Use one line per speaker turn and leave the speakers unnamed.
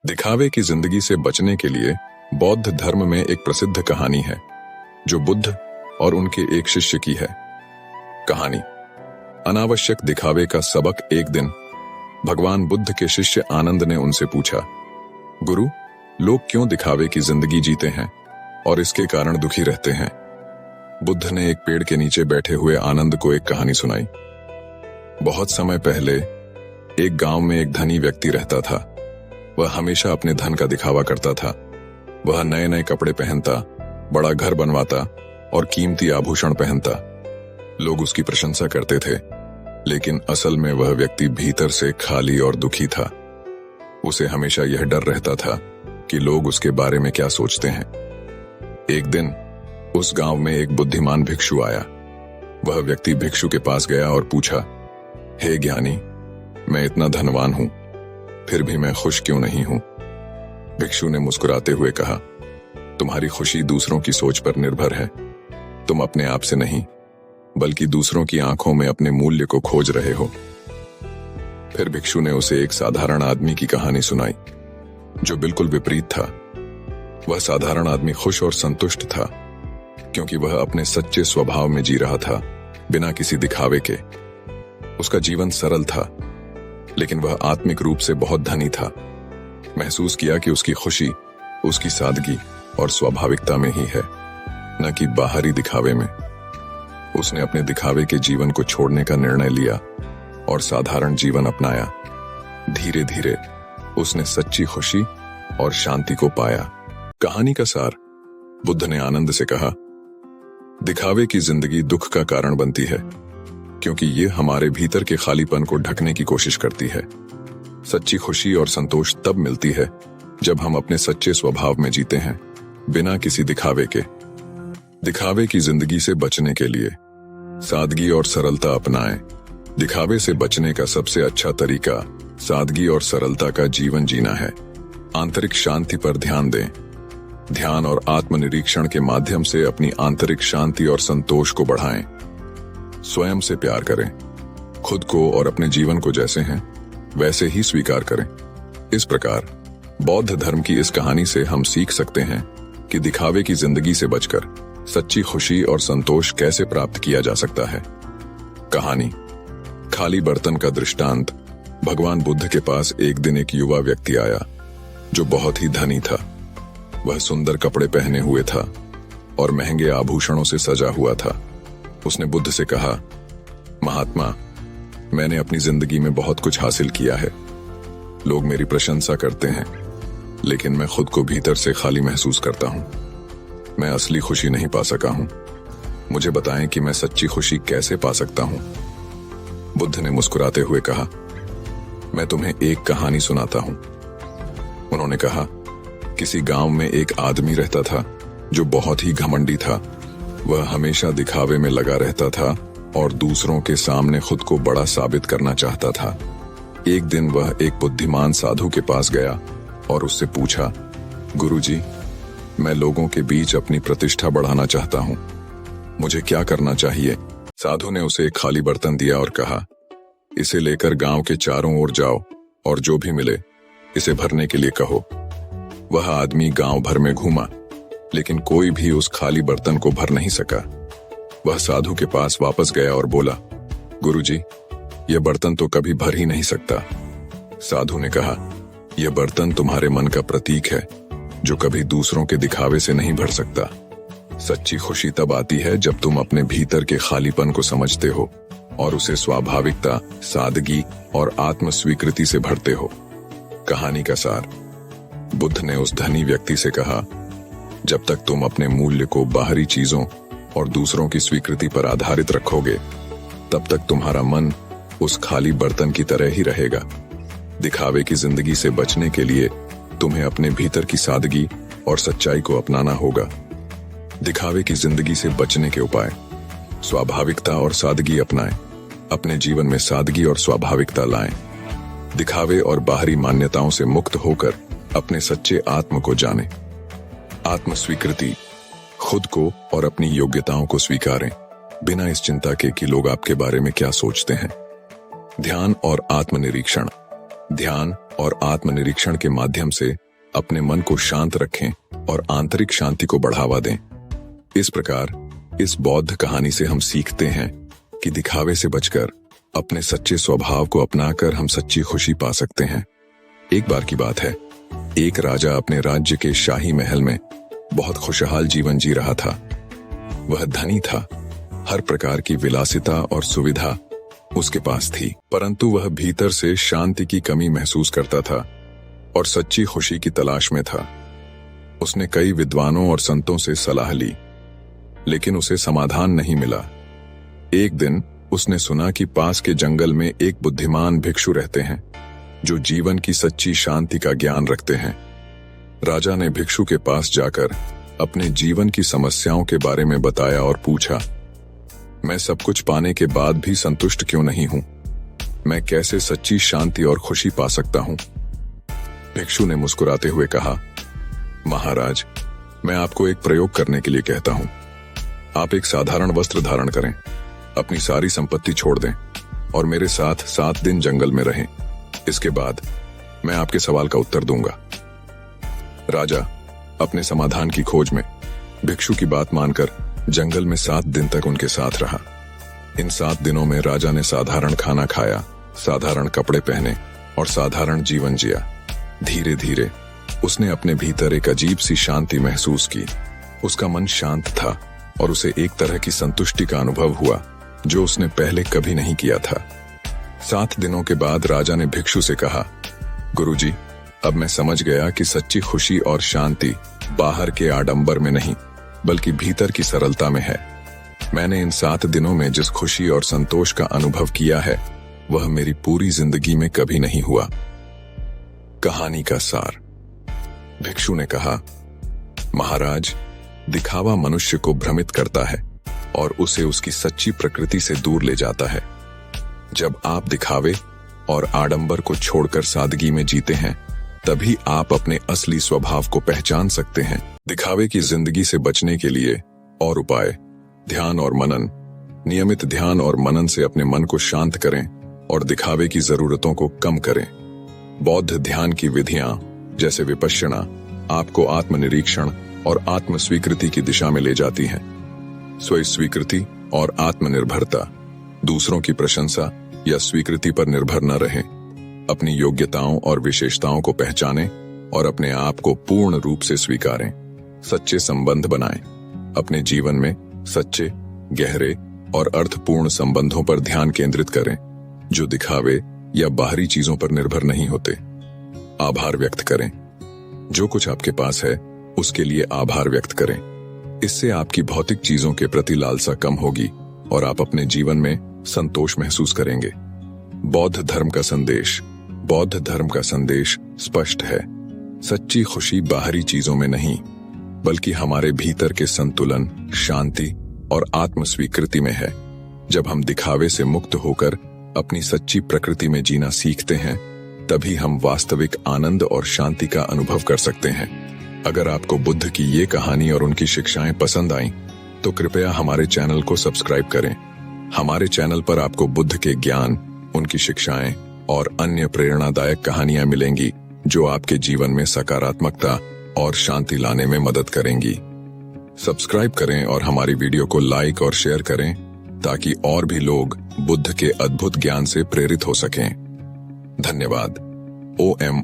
दिखावे की जिंदगी से बचने के लिए बौद्ध धर्म में एक प्रसिद्ध कहानी है जो बुद्ध और उनके एक शिष्य की है। कहानी अनावश्यक दिखावे का सबक। एक दिन भगवान बुद्ध के शिष्य आनंद ने उनसे पूछा, गुरु, लोग क्यों दिखावे की जिंदगी जीते हैं और इसके कारण दुखी रहते हैं? बुद्ध ने एक पेड़ के नीचे बैठे हुए आनंद को एक कहानी सुनाई। बहुत समय पहले एक गांव में एक धनी व्यक्ति रहता था। वह हमेशा अपने धन का दिखावा करता था। वह नए नए कपड़े पहनता, बड़ा घर बनवाता और कीमती आभूषण पहनता। लोग उसकी प्रशंसा करते थे, लेकिन असल में वह व्यक्ति भीतर से खाली और दुखी था। उसे हमेशा यह डर रहता था कि लोग उसके बारे में क्या सोचते हैं। एक दिन उस गांव में एक बुद्धिमान भिक्षु आया। वह व्यक्ति भिक्षु के पास गया और पूछा, हे ज्ञानी, मैं इतना धनवान हूं, फिर भी मैं खुश क्यों नहीं हूं? भिक्षु ने मुस्कुराते हुए कहा, तुम्हारी खुशी दूसरों की सोच पर निर्भर है। तुम अपने आप से नहीं, बल्कि दूसरों की आंखों में अपने मूल्य को खोज रहे हो। फिर भिक्षु ने उसे एक साधारण आदमी की कहानी सुनाई जो बिल्कुल विपरीत था। वह साधारण आदमी खुश और संतुष्ट था क्योंकि वह अपने सच्चे स्वभाव में जी रहा था, बिना किसी दिखावे के। उसका जीवन सरल था, लेकिन वह आत्मिक रूप से बहुत धनी था। महसूस किया कि उसकी खुशी उसकी सादगी और स्वाभाविकता में ही है, न कि बाहरी दिखावे में। उसने अपने दिखावे के जीवन को छोड़ने का निर्णय लिया और साधारण जीवन अपनाया। धीरे धीरे उसने सच्ची खुशी और शांति को पाया। कहानी का सार। बुद्ध ने आनंद से कहा, दिखावे की जिंदगी दुख का कारण बनती है क्योंकि ये हमारे भीतर के खालीपन को ढकने की कोशिश करती है। सच्ची खुशी और संतोष तब मिलती है जब हम अपने सच्चे स्वभाव में जीते हैं, बिना किसी दिखावे के। दिखावे की जिंदगी से बचने के लिए सादगी और सरलता अपनाएं। दिखावे से बचने का सबसे अच्छा तरीका सादगी और सरलता का जीवन जीना है। आंतरिक शांति पर ध्यान दें। ध्यान और आत्मनिरीक्षण के माध्यम से अपनी आंतरिक शांति और संतोष को बढ़ाएं। स्वयं से प्यार करें। खुद को और अपने जीवन को जैसे हैं वैसे ही स्वीकार करें। इस प्रकार बौद्ध धर्म की इस कहानी से हम सीख सकते हैं कि दिखावे की जिंदगी से बचकर सच्ची खुशी और संतोष कैसे प्राप्त किया जा सकता है। कहानी खाली बर्तन का दृष्टांत। भगवान बुद्ध के पास एक दिन एक युवा व्यक्ति आया जो बहुत ही धनी था। वह सुंदर कपड़े पहने हुए था और महंगे आभूषणों से सजा हुआ था। उसने बुद्ध से कहा, महात्मा, मैंने अपनी जिंदगी में बहुत कुछ हासिल किया है। लोग मेरी प्रशंसा करते हैं, लेकिन मैं खुद को भीतर से खाली महसूस करता हूं। मैं असली खुशी नहीं पा सका हूं। मुझे बताएं कि मैं सच्ची खुशी कैसे पा सकता हूं? बुद्ध ने मुस्कुराते हुए कहा, मैं तुम्हें एक कहानी सुनाता हूं। उन्होंने कहा, किसी गांव में एक आदमी रहता था जो बहुत ही घमंडी था। वह हमेशा दिखावे में लगा रहता था और दूसरों के सामने खुद को बड़ा साबित करना चाहता था। एक दिन वह एक बुद्धिमान साधु के पास गया और उससे पूछा, गुरुजी, मैं लोगों के बीच अपनी प्रतिष्ठा बढ़ाना चाहता हूं। मुझे क्या करना चाहिए? साधु ने उसे एक खाली बर्तन दिया और कहा, इसे लेकर गांव के चारों ओर जाओ और जो भी मिले इसे भरने के लिए कहो। वह आदमी गांव भर में घूमा, लेकिन कोई भी उस खाली बर्तन को भर नहीं सका। वह साधु के पास वापस गया और बोला, गुरुजी, यह बर्तन तो कभी भर ही नहीं सकता। साधु ने कहा, यह बर्तन तुम्हारे मन का प्रतीक है जो कभी दूसरों के दिखावे से नहीं भर सकता। सच्ची खुशी तब आती है जब तुम अपने भीतर के खालीपन को समझते हो और उसे स्वाभाविकता, सादगी और आत्म स्वीकृति से भरते हो। कहानी का सार। बुद्ध ने उस धनी व्यक्ति से कहा, जब तक तुम अपने मूल्य को बाहरी चीजों और दूसरों की स्वीकृति पर आधारित रखोगे, तब तक तुम्हारा मन उस खाली बर्तन की तरह ही रहेगा। दिखावे की जिंदगी से बचने के लिए तुम्हें अपने भीतर की सादगी और सच्चाई को अपनाना होगा। दिखावे की जिंदगी से बचने के उपाय। स्वाभाविकता और सादगी अपनाएं। अपने जीवन में सादगी और स्वाभाविकता लाएं। दिखावे और बाहरी मान्यताओं से मुक्त होकर अपने सच्चे आत्म को जानें। आत्म स्वीकृति। खुद को और अपनी योग्यताओं को स्वीकारें, बिना इस चिंता के कि लोग आपके बारे में क्या सोचते हैं। ध्यान और आत्मनिरीक्षण। ध्यान और आत्मनिरीक्षण के माध्यम से अपने मन को शांत रखें और आंतरिक शांति को बढ़ावा दें। इस प्रकार इस बौद्ध कहानी से हम सीखते हैं कि दिखावे से बचकर अपने सच्चे स्वभाव को अपनाकर हम सच्ची खुशी पा सकते हैं। एक बार की बात है, एक राजा अपने राज्य के शाही महल में बहुत खुशहाल जीवन जी रहा था। वह धनी था, हर प्रकार की विलासिता और सुविधा उसके पास थी, परंतु वह भीतर से शांति की कमी महसूस करता था और सच्ची खुशी की तलाश में था। उसने कई विद्वानों और संतों से सलाह ली, लेकिन उसे समाधान नहीं मिला। एक दिन उसने सुना कि पास के जंगल में एक बुद्धिमान भिक्षु रहते हैं जो जीवन की सच्ची शांति का ज्ञान रखते हैं। राजा ने भिक्षु के पास जाकर अपने जीवन की समस्याओं के बारे में बताया और पूछा, मैं सब कुछ पाने के बाद भी संतुष्ट क्यों नहीं हूं? मैं कैसे सच्ची शांति और खुशी पा सकता हूं? भिक्षु ने मुस्कुराते हुए कहा, महाराज, मैं आपको एक प्रयोग करने के लिए कहता हूं। आप एक साधारण वस्त्र धारण करें, अपनी सारी संपत्ति छोड़ दें और मेरे साथ 7 दिन जंगल में रहें। इसके बाद मैं आपके सवाल का उत्तर दूंगा। राजा अपने समाधान की खोज में भिक्षु की बात मानकर जंगल में 7 दिन तक उनके साथ रहा। इन 7 दिनों में राजा ने साधारण खाना खाया, साधारण कपड़े पहने और साधारण जीवन जिया। धीरे धीरे उसने अपने भीतर एक अजीब सी शांति महसूस की। उसका मन शांत था और उसे एक तरह की संतुष्टि का अनुभव हुआ जो उसने पहले कभी नहीं किया था। 7 दिनों के बाद राजा ने भिक्षु से कहा, गुरुजी, अब मैं समझ गया कि सच्ची खुशी और शांति बाहर के आडंबर में नहीं बल्कि भीतर की सरलता में है। मैंने इन 7 दिनों में जिस खुशी और संतोष का अनुभव किया है वह मेरी पूरी जिंदगी में कभी नहीं हुआ। कहानी का सार। भिक्षु ने कहा, महाराज, दिखावा मनुष्य को भ्रमित करता है और उसे उसकी सच्ची प्रकृति से दूर ले जाता है। जब आप दिखावे और आडंबर को छोड़कर सादगी में जीते हैं, तभी आप अपने असली स्वभाव को पहचान सकते हैं। दिखावे की जिंदगी से बचने के लिए और उपाय: ध्यान और मनन। नियमित ध्यान और मनन से अपने मन को शांत करें और दिखावे की जरूरतों को कम करें। बौद्ध ध्यान की विधियां जैसे विपश्यना आपको आत्मनिरीक्षण और आत्म स्वीकृति की दिशा में ले जाती हैं। स्वयं स्वीकृति और आत्मनिर्भरता। दूसरों की प्रशंसा या स्वीकृति पर निर्भर न रहें। अपनी योग्यताओं और विशेषताओं को पहचानें और अपने आप को पूर्ण रूप से स्वीकारें। सच्चे संबंध बनाएं। अपने जीवन में सच्चे, गहरे और अर्थपूर्ण संबंधों पर ध्यान केंद्रित करें जो दिखावे या बाहरी चीजों पर निर्भर नहीं होते। आभार व्यक्त करें। जो कुछ आपके पास है उसके लिए आभार व्यक्त करें। इससे आपकी भौतिक चीजों के प्रति लालसा कम होगी और आप अपने जीवन में संतोष महसूस करेंगे। बौद्ध धर्म का संदेश। बौद्ध धर्म का संदेश स्पष्ट है। सच्ची खुशी बाहरी चीजों में नहीं बल्कि हमारे भीतर के संतुलन, शांति और आत्म स्वीकृति में है। जब हम दिखावे से मुक्त होकर अपनी सच्ची प्रकृति में जीना सीखते हैं, तभी हम वास्तविक आनंद और शांति का अनुभव कर सकते हैं। अगर आपको बुद्ध की ये कहानी और उनकी शिक्षाएं पसंद आईं, तो कृपया हमारे चैनल को सब्सक्राइब करें। हमारे चैनल पर आपको बुद्ध के ज्ञान, उनकी शिक्षाएं और अन्य प्रेरणादायक कहानियां मिलेंगी जो आपके जीवन में सकारात्मकता और शांति लाने में मदद करेंगी। सब्सक्राइब करें और हमारी वीडियो को लाइक और शेयर करें ताकि और भी लोग बुद्ध के अद्भुत ज्ञान से प्रेरित हो सकें। धन्यवाद। OM